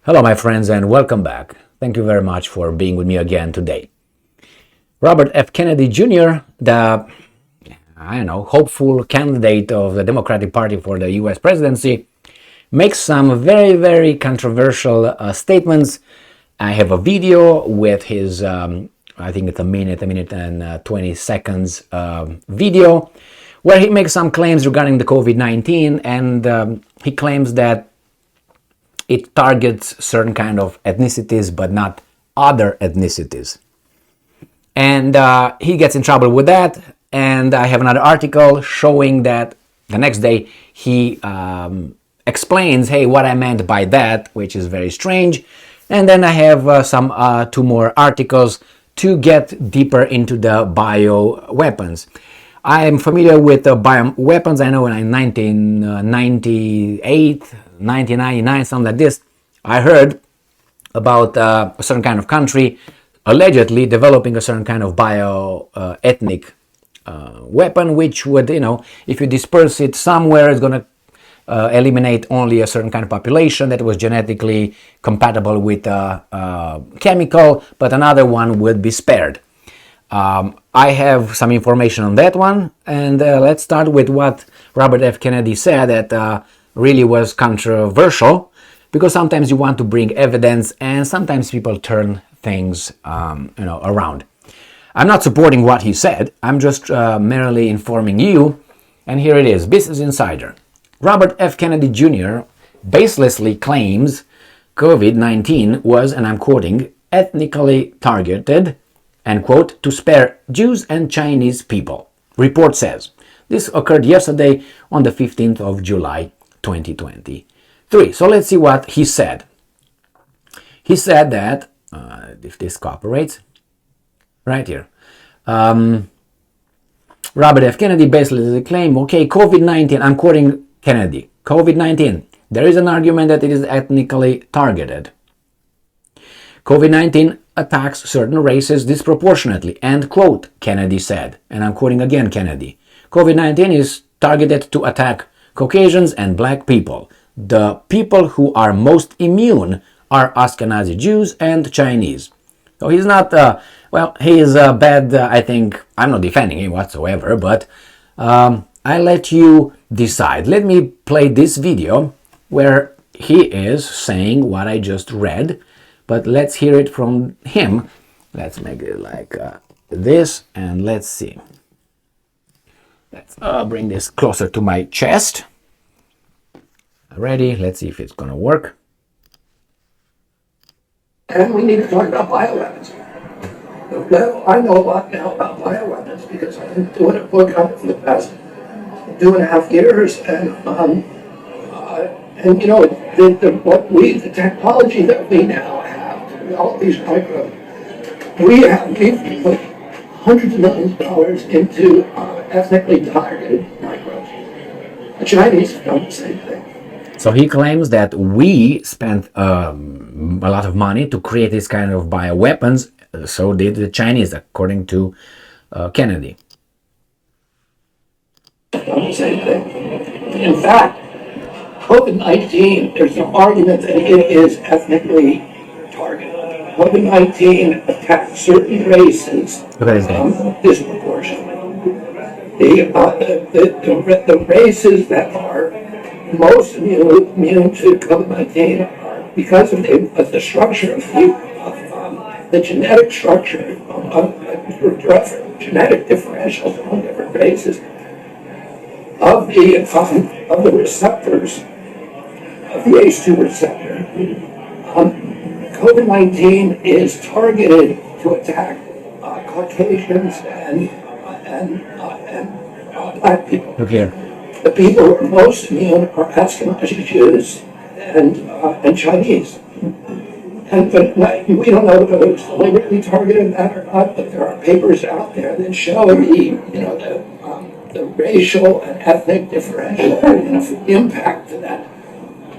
Hello, my friends, and welcome back. Thank you very much for being with me again today. Robert F. Kennedy Jr., the, hopeful candidate of the Democratic Party for the U.S. presidency, makes some very, very controversial statements. I have a video with his, I think it's a minute and 20 seconds video, where he makes some claims regarding the COVID-19, and he claims that it targets certain kind of ethnicities, but not other ethnicities. And he gets in trouble with that. And I have another article showing that the next day he explains, hey, what I meant by that, which is very strange. And then I have two more articles to get deeper into the bioweapons. I am familiar with bioweapons. I know in 1998, 1999, something like this, I heard about a certain kind of country allegedly developing a certain kind of ethnic weapon, which would, if you disperse it somewhere, it's going to eliminate only a certain kind of population that was genetically compatible with a chemical, but another one would be spared. I have some information on that one, and let's start with what Robert F. Kennedy said that really was controversial, because sometimes you want to bring evidence and sometimes people turn things around. I'm not supporting what he said, I'm just merely informing you, and here it is. Business Insider. Robert F. Kennedy Jr. baselessly claims COVID-19 was, and I'm quoting, ethnically targeted, end quote, to spare Jews and Chinese people. Report says this occurred yesterday on the 15th of July 2023. So let's see what he said. He said that, if this cooperates, right here, Robert F. Kennedy basically claimed, okay, COVID-19, I'm quoting Kennedy, COVID-19, there is an argument that it is ethnically targeted. COVID-19 attacks certain races disproportionately, end quote, Kennedy said. And I'm quoting again Kennedy. COVID-19 is targeted to attack Caucasians and black people. The people who are most immune are Ashkenazi Jews and Chinese. So he's not, he is bad, I think. I'm not defending him whatsoever, but I let you decide. Let me play this video where he is saying what I just read, but let's hear it from him. Let's make it like this, and let's see. Let's bring this closer to my chest. Ready? Let's see if it's gonna work. And we need to talk about bioweapons. Now, I know a lot now about bioweapons because I've been doing a book on it for the past 2.5 years, and the technology that we now have to develop these microbes, we've put hundreds of millions of dollars into ethnically targeted microbes. The Chinese have done the same thing. So he claims that we spent a lot of money to create this kind of bioweapons. So did the Chinese, according to Kennedy. Done the same thing. In fact, COVID-19, there's an argument that it is ethnically targeted. COVID-19 attacks certain races disproportionately. The races that are most immune to COVID-19 are because of the structure of the genetic structure of genetic differentials among different races of the receptors of the ACE2 receptor. COVID-19 is targeted to attack Caucasians and black people. Look here. The people who are most immune are Ashkenazi Jews and Chinese. But we don't know whether it's deliberately targeted that or not, but there are papers out there that show the racial and ethnic differential impact to that.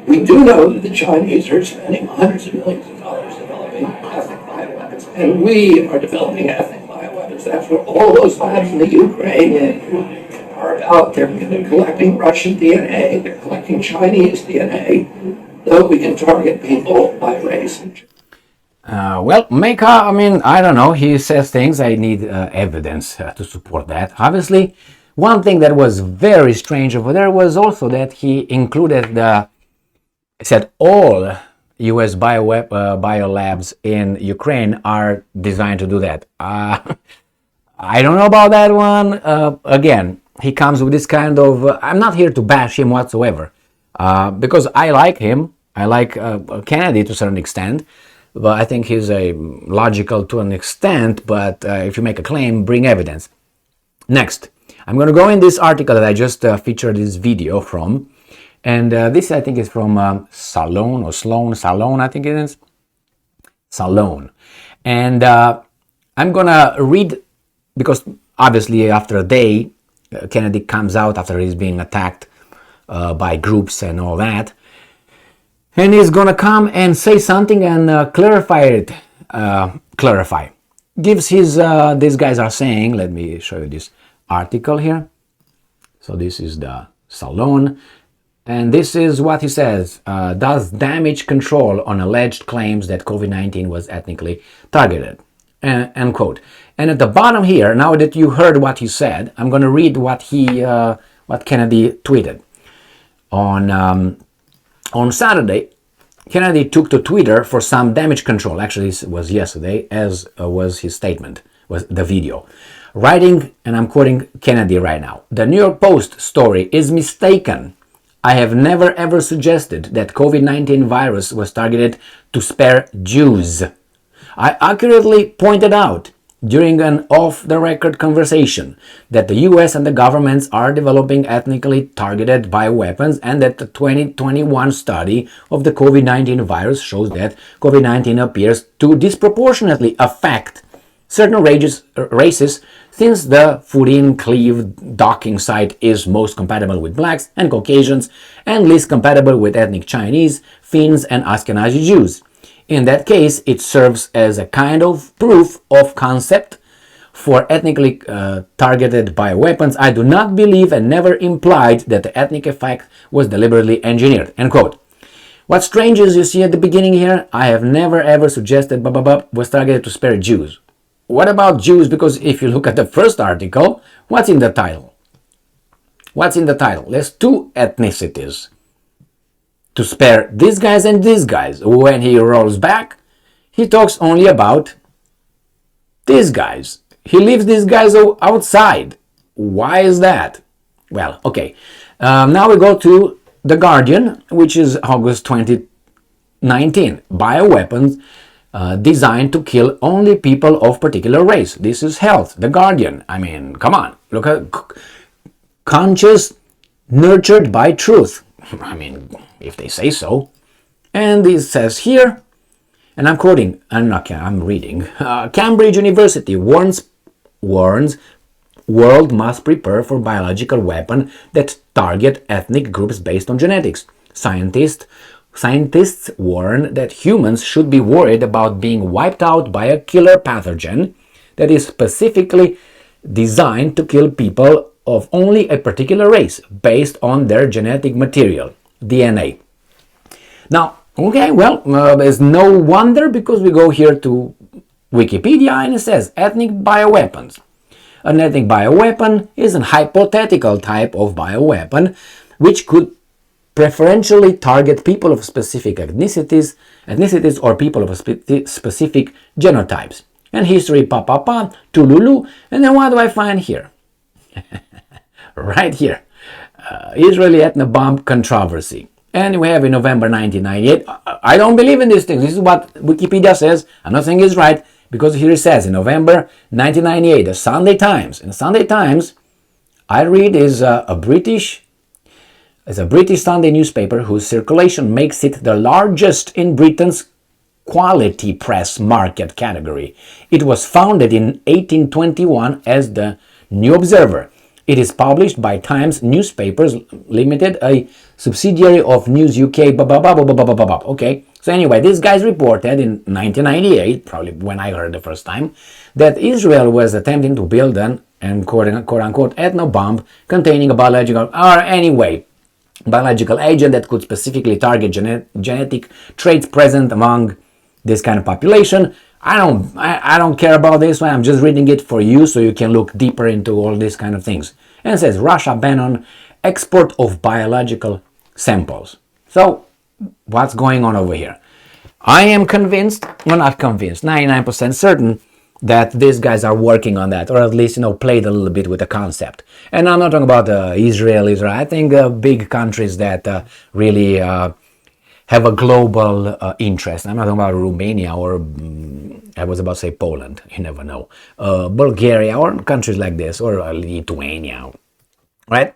We do know that the Chinese are spending hundreds of millions of dollars developing ethnic bioweapons, and we are developing ethnic bioweapons. That's what all those labs in the Ukraine are about. They're collecting Russian DNA, they're collecting Chinese DNA. The know we can target people by race. Well, I mean, I don't know. He says things. I need evidence to support that. Obviously, one thing that was very strange over there was also that he included said all U.S. biolabs in Ukraine are designed to do that. I don't know about that one. Again, he comes with this kind of... I'm not here to bash him whatsoever, because I like him. I like Kennedy to a certain extent, but I think he's a logical to an extent, but if you make a claim, bring evidence. Next, I'm going to go in this article that I just featured this video from, and this I think is from Salon, I think it is. Salon. And I'm going to read, because obviously after a day, Kennedy comes out after he's being attacked by groups and all that, and he's gonna come and say something and clarify it. Gives his these guys are saying. Let me show you this article here. So this is the Salon, and this is what he says: does damage control on alleged claims that COVID-19 was ethnically targeted. End quote. And at the bottom here, now that you heard what he said, I'm going to read what Kennedy tweeted. On Saturday, Kennedy took to Twitter for some damage control. Actually, this was yesterday, as was his statement, was the video. Writing, and I'm quoting Kennedy right now, "The New York Post story is mistaken. I have never ever suggested that COVID-19 virus was targeted to spare Jews. I accurately pointed out during an off-the-record conversation that the US and the governments are developing ethnically targeted bioweapons, and that the 2021 study of the COVID-19 virus shows that COVID-19 appears to disproportionately affect certain races, since the Furin-Cleve docking site is most compatible with blacks and Caucasians and least compatible with ethnic Chinese, Finns and Ashkenazi Jews. In that case, it serves as a kind of proof of concept for ethnically targeted bioweapons. I do not believe and never implied that the ethnic effect was deliberately engineered." End quote. What's strange is, you see at the beginning here, I have never ever suggested was targeted to spare Jews. What about Jews? Because if you look at the first article, what's in the title? What's in the title? There's two ethnicities. To spare these guys and these guys. When he rolls back, he talks only about these guys. He leaves these guys outside. Why is that? Well, okay. Now we go to The Guardian, which is August 2019. Bioweapons designed to kill only people of particular race. This is Health, The Guardian. I mean, come on. Look at conscious, nurtured by truth. I mean, if they say so. And it says here, and I'm quoting, I'm reading, Cambridge University warns world must prepare for biological weapon that target ethnic groups based on genetics. Scientists warn that humans should be worried about being wiped out by a killer pathogen that is specifically designed to kill people of only a particular race based on their genetic material, DNA. Now, okay, well, there's no wonder, because we go here to Wikipedia and it says ethnic bioweapons. An ethnic bioweapon is an hypothetical type of bioweapon which could preferentially target people of specific ethnicities or people of specific genotypes. And history, tululu, and then what do I find here? Right here, Israeli ethnobomb controversy. And we have in November 1998, I don't believe in these things. This is what Wikipedia says. I'm not saying it's right, because here it says in November 1998, the Sunday Times. And the Sunday Times, I read, is a British Sunday newspaper whose circulation makes it the largest in Britain's quality press market category. It was founded in 1821 as the New Observer. It is published by Times Newspapers Limited, a subsidiary of News UK. Okay, so anyway, these guys reported in 1998, probably when I heard the first time, that Israel was attempting to build an quote-unquote ethnobomb containing a biological... Or anyway, biological agent that could specifically target genetic traits present among this kind of population. I don't care about this one. I'm just reading it for you so you can look deeper into all these kind of things. And it says Russia ban on export of biological samples. So what's going on over here? I am convinced, well, not convinced, 99% certain that these guys are working on that, or at least, played a little bit with the concept. And I'm not talking about Israel. I think big countries that really have a global interest. I'm not talking about Romania or, I was about to say Poland, you never know, Bulgaria or countries like this, or Lithuania, right?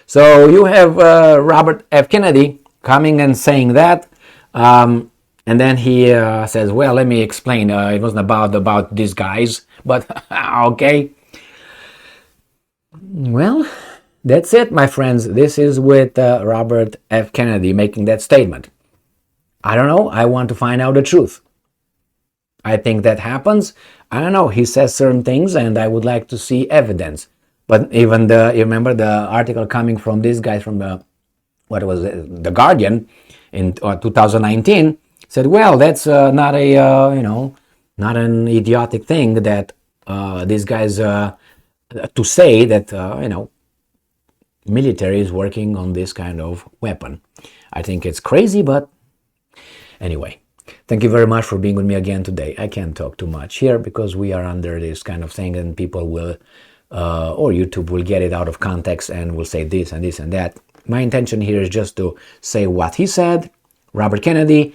So you have Robert F. Kennedy coming and saying that, and then he says, well, let me explain, it wasn't about these guys, but okay. Well, that's it, my friends. This is with Robert F. Kennedy making that statement. I don't know. I want to find out the truth. I think that happens. I don't know. He says certain things, and I would like to see evidence. But even you remember the article coming from this guy from The Guardian in 2019 said, well, that's not a not an idiotic thing that these guys to say that military is working on this kind of weapon. I think it's crazy, but anyway, thank you very much for being with me again today. I can't talk too much here because we are under this kind of thing, and people will, or YouTube will get it out of context and will say this and this and that. My intention here is just to say what he said, Robert Kennedy,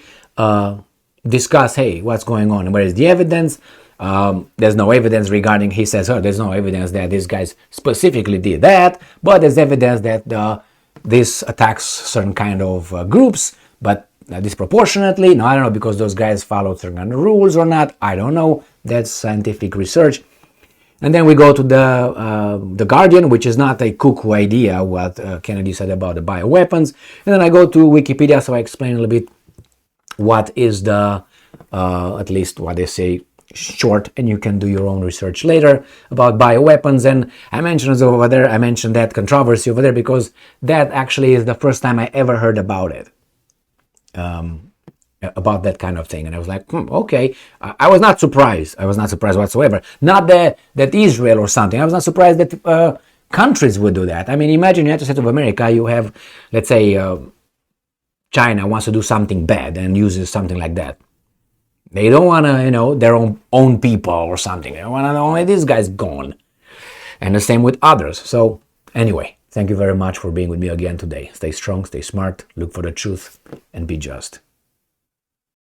discuss, hey, what's going on? Where is the evidence? There's no evidence regarding, he says, there's no evidence that these guys specifically did that, but there's evidence that this attacks certain kind of groups, but disproportionately. No, I don't know, because those guys followed certain kind of rules or not. I don't know. That's scientific research. And then we go to the Guardian, which is not a cuckoo idea, what Kennedy said about the bioweapons. And then I go to Wikipedia, so I explain a little bit what is the, at least what they say, short, and you can do your own research later about bioweapons. And I mentioned over there, I mentioned that controversy over there because that actually is the first time I ever heard about it. About that kind of thing, and I was like, okay. I was not surprised. I was not surprised whatsoever. Not that Israel or something. I was not surprised that countries would do that. I mean, imagine United States of America. You have, let's say, China wants to do something bad and uses something like that. They don't want to, their own people or something. They want to only these guys gone, and the same with others. So anyway, thank you very much for being with me again today. Stay strong, stay smart, look for the truth, and be just.